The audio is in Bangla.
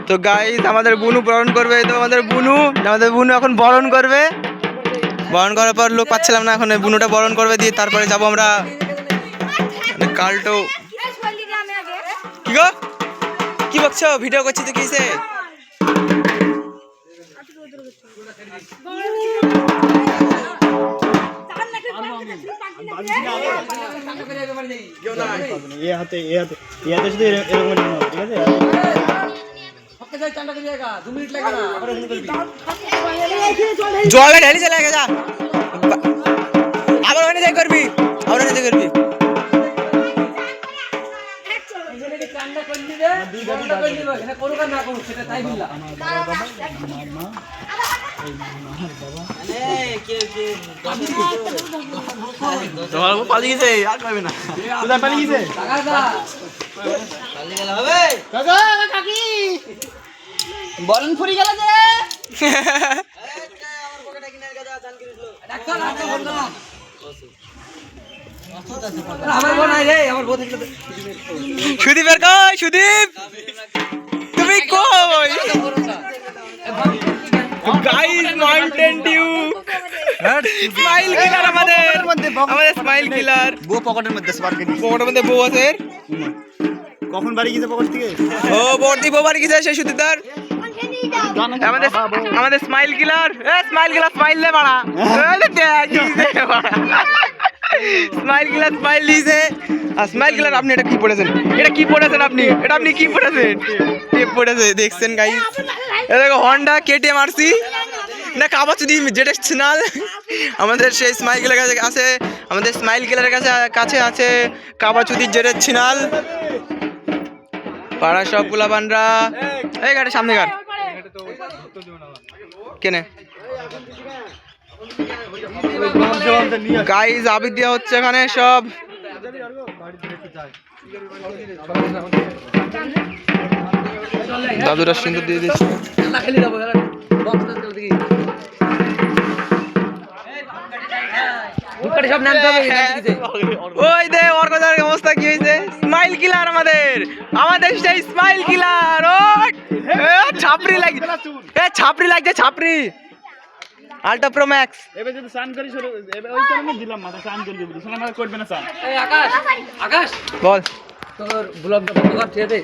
তো গাইস আমাদের বুনু বরণ করবে, তো আমাদের বুনু এখন বরণ করবে। বরণ করার পর লোক পাচ্ছিলাম না, এখন বুনুটা বরণ করবে, দিয়ে তারপরে যাবো আমরা কালটো। কি গো কি বকছো? ভিডিও করছি তো কিসে? জলে ঢেলি চলে যা, আবার ওখানে যাই করবি, আবার ওখানে যাই করবি। পালিয়ে গেছে, আর পাবে না। কোথায় পালিয়ে গেছে? বরণ ফুরি গেল যে সুদীপের কই? সুদীপ তুমি কই? গাইস মাউন্টেন ডিউ স্মাইল কিলার, আমাদের স্মাইল কিলার। বউ পকেটের মধ্যে পকেটের মধ্যে বউ আছে। কখন বাড়ি গেছে পকেট থেকে? ও বর্দি বউ বাড়ি গেছে সেই সুদীপদার। আমাদের স্মাইল কিলার, স্মাইল কিলার স্মাইল দে বাড়া, স্মাইল কিলার স্মাইল দিয়েছে। আর স্মাইল কিলার আপনি এটা কি পড়েছেন? এটা কি পড়েছেন আপনি? এটা আপনি কি পড়েছেন? টেপ পড়েছে দেখছেন গাইস। এটা দেখো হন্ডা কেটিএম আরসি না কাবাচুদি যেটা সিনাল। আমাদের সেই স্মাইল কিলার কাছে আছে, আমাদের স্মাইল কিলারের কাছে আছে কাবাচুদির যেটা সিনাল। পাড়া সব পোলাপানরা এই গাড়ির সামনে গাড় কেনে গাইস আবির দেওয়া হচ্ছে এখানে সব। দাদুরা সিন্দুর দিয়ে দিচ্ছে। ওই দে ওর কথার অবস্থা কি হয়েছে? স্মাইল কিলার আমাদের সেই স্মাইল কিলার। ও ছাপড়ি লাগছে, ছাপড়ি লাগছে, ছাপড়ি আল্ট্রা প্রো ম্যাক্স। এবার যদি সান করি ওই কারণে দিলাম মাথা সান করে দিবি, সান মাথা করবে না সান। আকাশ বল তোর ব্লগ বন্ধ কর, ঠিক আছে?